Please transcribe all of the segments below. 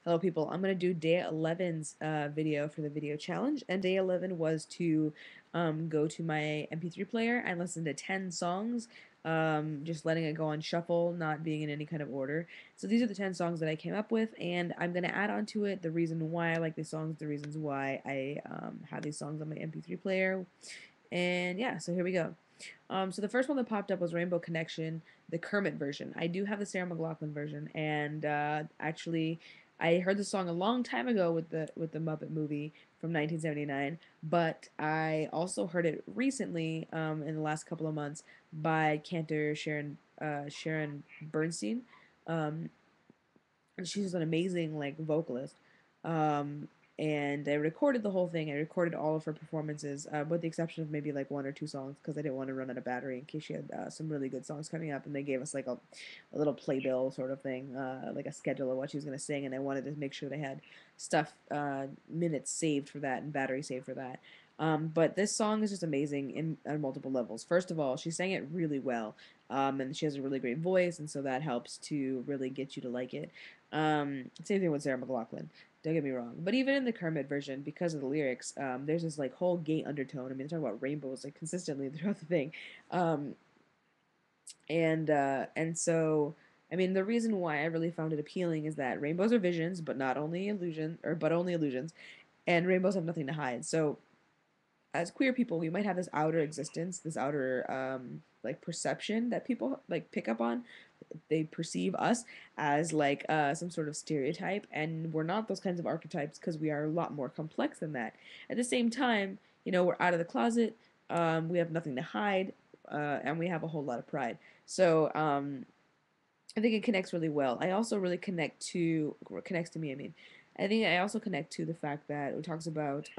Hello, people. I'm going to do day 11's video for the video challenge. And day 11 was to go to my MP3 player and listen to 10 songs, just letting it go on shuffle, not being in any kind of order. So these are the 10 songs that I came up with, and I'm going to add on to it the reason why I like these songs, the reasons why I have these songs on my MP3 player. And yeah, so here we go. So the first one that popped up was Rainbow Connection, the Kermit version. I do have the Sarah McLachlan version, and actually, I heard the song a long time ago with the Muppet movie from 1979. But I also heard it recently, in the last couple of months, by cantor Sharon Bernstein. Um, and she's an amazing like vocalist. Um, and I recorded the whole thing. I recorded all of her performances, with the exception of maybe like one or two songs because I didn't want to run out of battery in case she had some really good songs coming up. And they gave us like a little playbill sort of thing, like a schedule of what she was going to sing. And I wanted to make sure they had stuff, minutes saved for that and battery saved for that. But this song is just amazing on multiple levels. First of all, she sang it really well, and she has a really great voice, and so that helps to really get you to like it. Same thing with Sarah McLachlan. Don't get me wrong, but even in the Kermit version, because of the lyrics, there's this like whole gay undertone. I mean, they're talking about rainbows like consistently throughout the thing, um, and so I mean, the reason why I really found it appealing is that rainbows are visions, but not only illusion, or but only illusions, and rainbows have nothing to hide. So as queer people, we might have this outer existence, this outer like perception that people like pick up on. They perceive us as like some sort of stereotype, and we're not those kinds of archetypes because we are a lot more complex than that. At the same time, we're out of the closet. We have nothing to hide, and we have a whole lot of pride. So I think it connects really well. I also really connects to me. I mean, I think I also connect to the fact that it talks about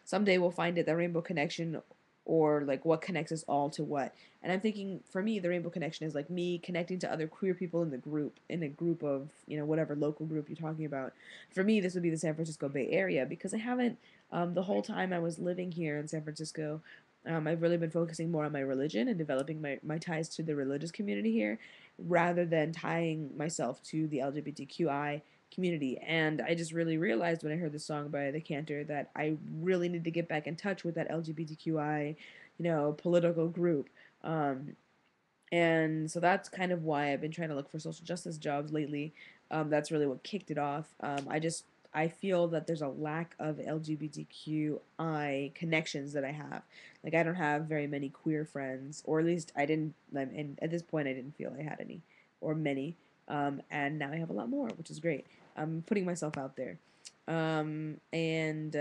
someday we'll find it, the rainbow connection, or like what connects us all to what. And I'm thinking for me, the rainbow connection is like me connecting to other queer people in a group of whatever local group you're talking about. For me, this would be the San Francisco Bay Area because I haven't the whole time I was living here in San Francisco. I've really been focusing more on my religion and developing my ties to the religious community here rather than tying myself to the LGBTQI community. And I just really realized when I heard the song by the Cantor that I really need to get back in touch with that LGBTQI, political group. And so that's kind of why I've been trying to look for social justice jobs lately. That's really what kicked it off. I feel that there's a lack of LGBTQI connections that I have. Like I don't have very many queer friends, or at least I didn't. And at this point, I didn't feel I had any or many. And now I have a lot more, which is great. I'm putting myself out there. And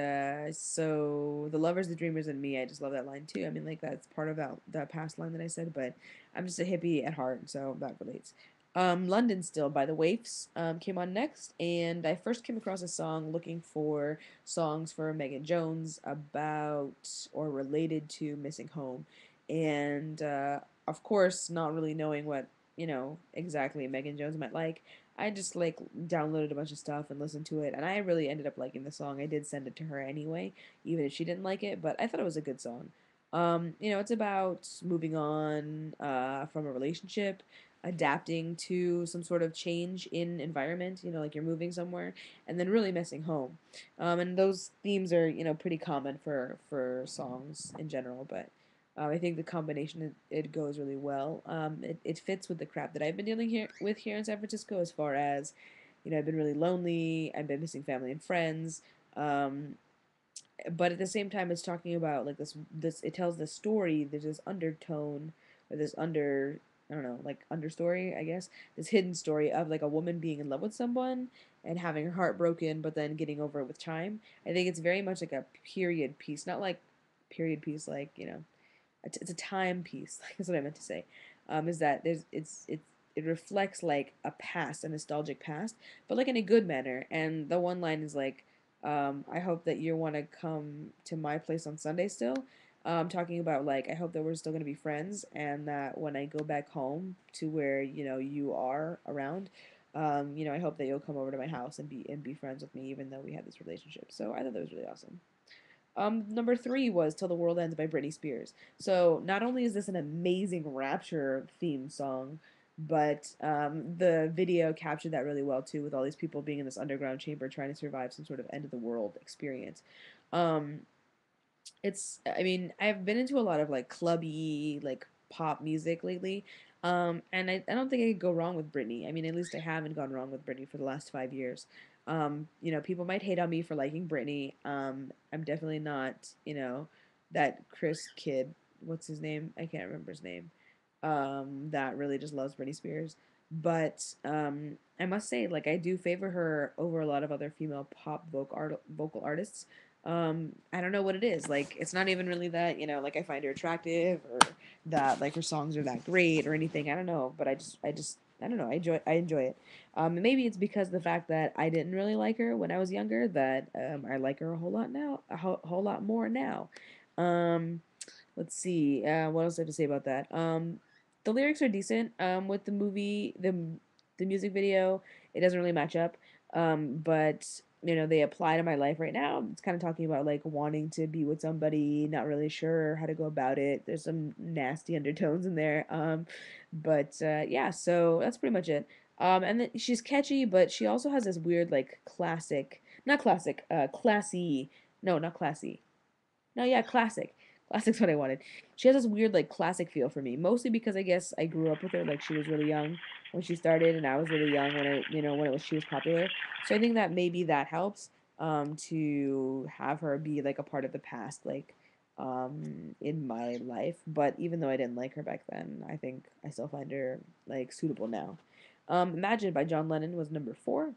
so the lovers, the dreamers, and me. I just love that line too. I mean, like that's part of that past line that I said, but I'm just a hippie at heart, so that relates. London Still by the Waifs came on next, and I first came across a song looking for songs for Megan Jones about or related to missing home. And of course, not really knowing what, exactly Megan Jones might like, I just like downloaded a bunch of stuff and listened to it, and I really ended up liking the song. I did send it to her anyway, even if she didn't like it, but I thought it was a good song. It's about moving on from a relationship, adapting to some sort of change in environment, like you're moving somewhere, and then really missing home. And those themes are, pretty common for songs in general, but I think the combination it goes really well. It fits with the crap that I've been dealing here in San Francisco as far as, I've been really lonely. I've been missing family and friends. Um, but at the same time it's talking about like this it tells the story. There's this undertone or this under I don't know, like understory, I guess, this hidden story of like a woman being in love with someone and having her heart broken but then getting over it with time. I think it's very much like a period piece, not like period piece like, it's a time piece. Like that's what I meant to say. Is that it reflects like a past, a nostalgic past, but like in a good manner. And the one line is like, I hope that you want to come to my place on Sunday still. Talking about like I hope that we're still gonna be friends, and that when I go back home to where you are around, I hope that you'll come over to my house and be friends with me, even though we had this relationship. So I thought that was really awesome. Number three was "Till the World Ends" by Britney Spears. So not only is this an amazing Rapture theme song, but the video captured that really well too, with all these people being in this underground chamber trying to survive some sort of end of the world experience. Um, I mean, I've been into a lot of like clubby, like pop music lately. And I don't think I could go wrong with Britney. I mean, at least I haven't gone wrong with Britney for the last 5 years. You know, people might hate on me for liking Britney. I'm definitely not, you know, that Chris kid. What's his name? I can't remember his name. That really just loves Britney Spears. But I must say, like, I do favor her over a lot of other female vocal artists. I don't know what it is. Like, it's not even really that, you know, like I find her attractive, or that like her songs are that great or anything. I don't know, but I don't know. I enjoy it. Maybe it's because of the fact that I didn't really like her when I was younger, that I like her a whole lot now, whole lot more now. Um, let's see. What else do I have to say about that? The lyrics are decent. With the movie, the music video, it doesn't really match up. But you know, they apply to my life right now. It's kind of talking about like wanting to be with somebody, not really sure how to go about it. There's some nasty undertones in there. But yeah, so that's pretty much it. And then she's catchy, but she also has this weird like not classic, classy. No, not classy. No, yeah, classic. Classic's what I wanted. She has this weird like classic feel for me, mostly because I guess I grew up with her. Like she was really young when she started, and I was really young when when it was she was popular. So I think that maybe that helps to have her be like a part of the past, like in my life. But even though I didn't like her back then, I think I still find her like suitable now. Imagine by John Lennon was number 4.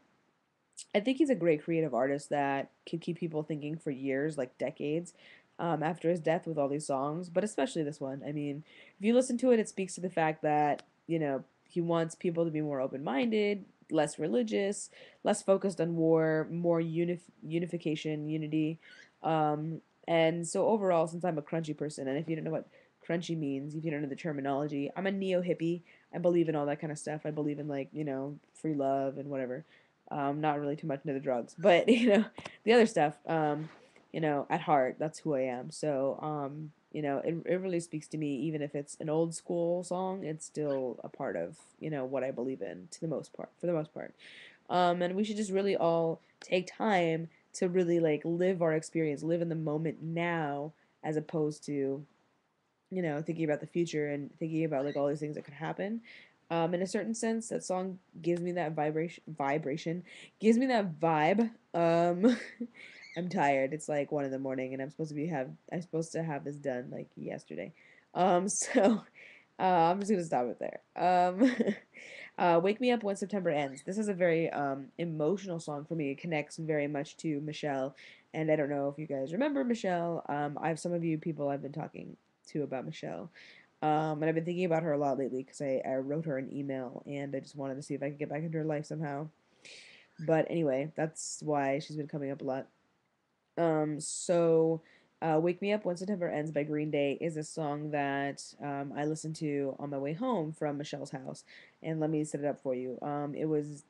I think he's a great creative artist that could keep people thinking for years, like decades, after his death with all these songs, but especially this one. I mean, if you listen to it, it speaks to the fact that, you know, he wants people to be more open minded, less religious, less focused on war, more unification, unity. And so overall, since I'm a crunchy person, and if you don't know what crunchy means, if you don't know the terminology, I'm a neo hippie. I believe in all that kind of stuff. I believe in like, you know, free love and whatever. Not really too much into the drugs, but you know, the other stuff. You know, at heart, that's who I am. So, you know, it really speaks to me, even if it's an old school song. It's still a part of, you know, what I believe in to the most part, for the most part. And we should just really all take time to really like live our experience, live in the moment now, as opposed to, you know, thinking about the future and thinking about like all these things that could happen. In a certain sense, that song gives me that vibration, gives me that vibe. I'm tired. It's like 1 in the morning, and I'm supposed to have this done like yesterday. So I'm just gonna stop it there. Wake Me Up When September Ends. This is a very emotional song for me. It connects very much to Michelle, and I don't know if you guys remember Michelle. I have some of you people I've been talking to about Michelle. And I've been thinking about her a lot lately because I wrote her an email and I just wanted to see if I could get back into her life somehow. But anyway, that's why she's been coming up a lot. Wake Me Up When September Ends by Green Day is a song that I listened to on my way home from Michelle's house. And let me set it up for you. It was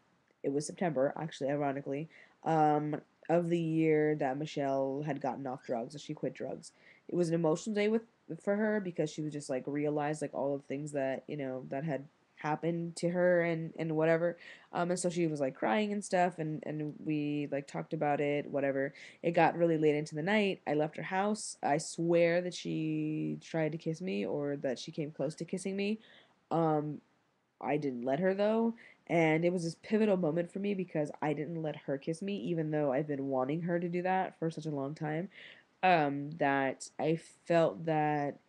September, actually, ironically, of the year that Michelle had gotten off drugs, or she quit drugs. It was an emotional day with for her because she was just like realized like all of the things that, you know, that had happened to her and whatever. And so she was like crying and stuff, and we like talked about it, whatever. It got really late into the night. I left her house. I swear that she tried to kiss me, or that she came close to kissing me. Um, I didn't let her though, and it was this pivotal moment for me because I didn't let her kiss me, even though I've been wanting her to do that for such a long time. That I felt that,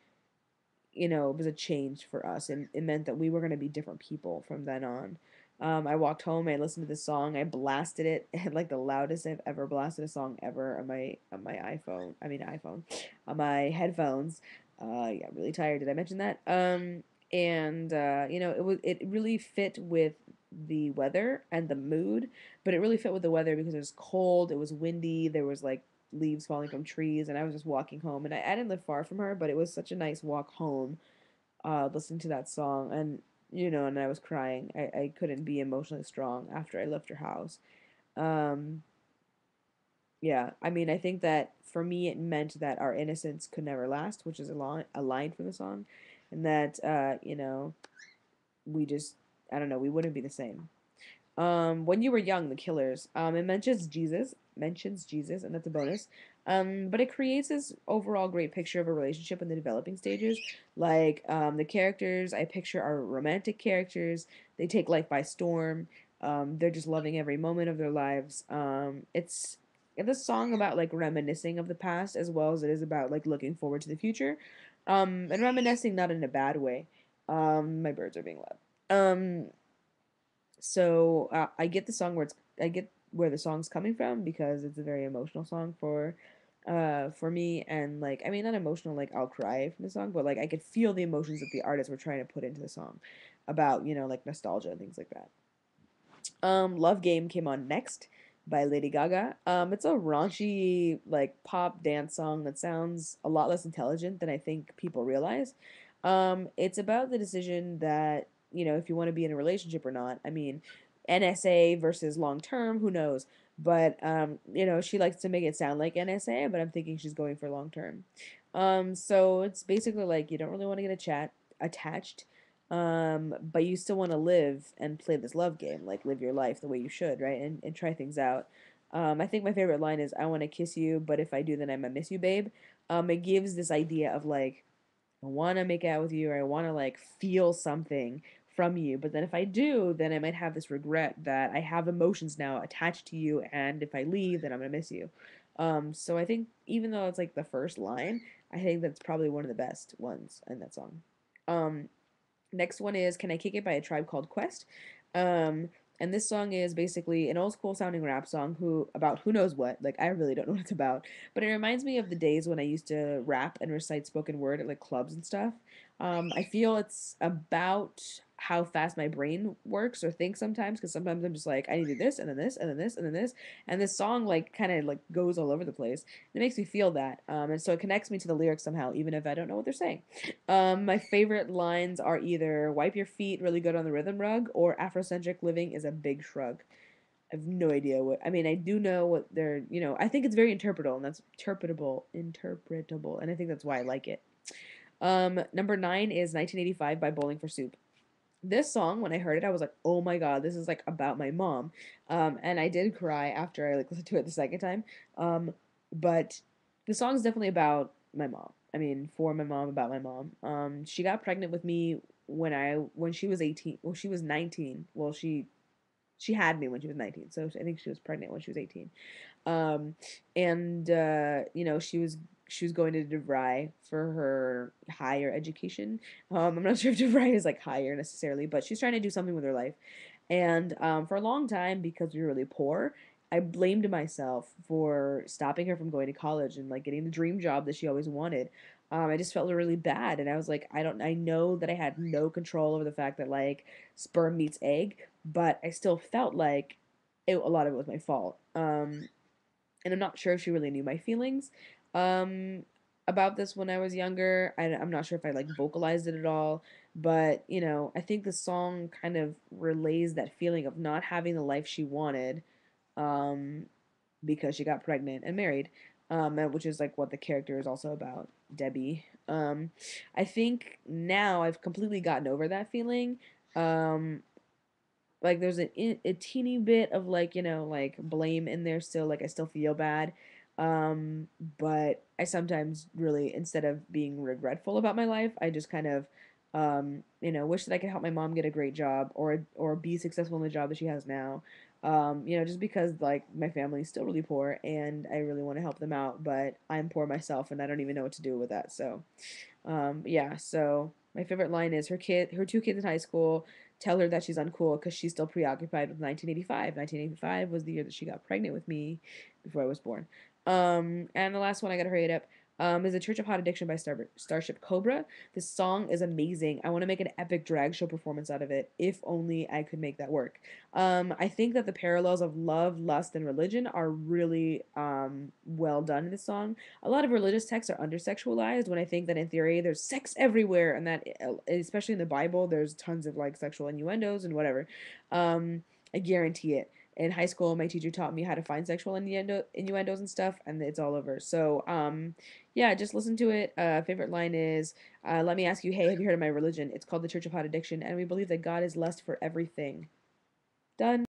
you know, it was a change for us, and it meant that we were going to be different people from then on. I walked home. I listened to this song. I blasted it at like the loudest I've ever blasted a song ever on my iPhone. I mean iPhone, on my headphones. Yeah, really tired. Did I mention that? And you know, it really fit with the weather and the mood, but it really fit with the weather because it was cold. It was windy. There was like leaves falling from trees, and I was just walking home, and I didn't live far from her, but it was such a nice walk home, listening to that song. And you know, and I was crying. I couldn't be emotionally strong after I left her house. um yeah, I mean, I think that for me it meant that our innocence could never last, which is a line from the song, and that you know, we just I don't know, we wouldn't be the same. When you were young, the Killers. It mentions Jesus, and that's a bonus. But it creates this overall great picture of a relationship in the developing stages. Like, the characters I picture are romantic characters. They take life by storm. They're just loving every moment of their lives. It's a song about like reminiscing of the past as well as it is about like looking forward to the future. And reminiscing not in a bad way. My birds are being loud. I get the song where it's I get where the song's coming from because it's a very emotional song for me, and like I mean not emotional like I'll cry from the song, but like I could feel the emotions that the artists were trying to put into the song about, like nostalgia and things like that. Love Game came on next by Lady Gaga. It's a raunchy like pop dance song that sounds a lot less intelligent than I think people realize. It's about the decision that, if you want to be in a relationship or not. I mean, NSA versus long term, who knows? But she likes to make it sound like NSA, but I'm thinking she's going for long term. So it's basically like you don't really want to get a chat attached, but you still want to live and play this love game, like live your life the way you should, right? And try things out. I think my favorite line is, "I want to kiss you, but if I do, then I might miss you, babe." It gives this idea of like, I want to make out with you, or I want to like feel something from you, but then if I do, then I might have this regret that I have emotions now attached to you, and if I leave, then I'm gonna miss you. So I think even though it's like the first line, I think that's probably one of the best ones in that song. Um, Next one is "Can I Kick It" by A Tribe Called Quest. Um, and this song is basically an old school sounding rap song who knows what. Like I really don't know what it's about, but it reminds me of the days when I used to rap and recite spoken word at like clubs and stuff. I feel it's about how fast my brain works or thinks sometimes, because sometimes I'm just like I need to do this and then this and then this and then this, and this song like kind of like goes all over the place. It makes me feel that, and so it connects me to the lyrics somehow, even if I don't know what they're saying. My favorite lines are either "Wipe your feet really good on the rhythm rug" or "Afrocentric living is a big shrug." I have no idea what I mean. I do know what they're. I think it's very interpretable, and that's interpretable, and I think that's why I like it. Number 9 is 1985 by Bowling for Soup. This song, when I heard it, I was like, "Oh my god, this is like about my mom," and I did cry after I like listened to it the second time. Um, but the song is definitely about my mom. I mean, for my mom, about my mom. She got pregnant with me when she was 18. Well, she was 19. Well, she had me when she was 19, so I think she was pregnant when she was 18. Um, and she was going to DeVry for her higher education. I'm not sure if DeVry is like higher necessarily, but she's trying to do something with her life. And for a long time, because we were really poor, I blamed myself for stopping her from going to college and like getting the dream job that she always wanted. I just felt really bad, and I was like, I know that I had no control over the fact that like sperm meets egg, but I still felt like a lot of it was my fault. And I'm not sure if she really knew my feelings um, about this when I was younger. I'm not sure if I like vocalized it at all, but I think the song kind of relays that feeling of not having the life she wanted, um, because she got pregnant and married, which is like what the character is also about, Debbie. I think now I've completely gotten over that feeling. Um, like there's a teeny bit of like like blame in there still, like I still feel bad, um but I sometimes really, instead of being regretful about my life, I just kind of wish that I could help my mom get a great job, or be successful in the job that she has now, just because like my family's still really poor and I really want to help them out, but I'm poor myself and I don't even know what to do with that. So yeah, so my favorite line is her two kids in high school tell her that she's uncool because she's still preoccupied with 1985. 1985 was the year that she got pregnant with me before I was born. And the last one, I gotta hurry it up. Is "A Church of Hot Addiction" by Starship Cobra. This song is amazing. I want to make an epic drag show performance out of it. If only I could make that work. I think that the parallels of love, lust, and religion are really well done in this song. A lot of religious texts are undersexualized, when I think that in theory there's sex everywhere, and that especially in the Bible there's tons of like sexual innuendos and whatever. I guarantee it. in high school, my teacher taught me how to find sexual innuendos and stuff, and it's all over. So, yeah, just listen to it. Favorite line is, "Let me ask you, hey, have you heard of my religion? It's called the Church of Hot Addiction, and we believe that God is lust for everything." Done.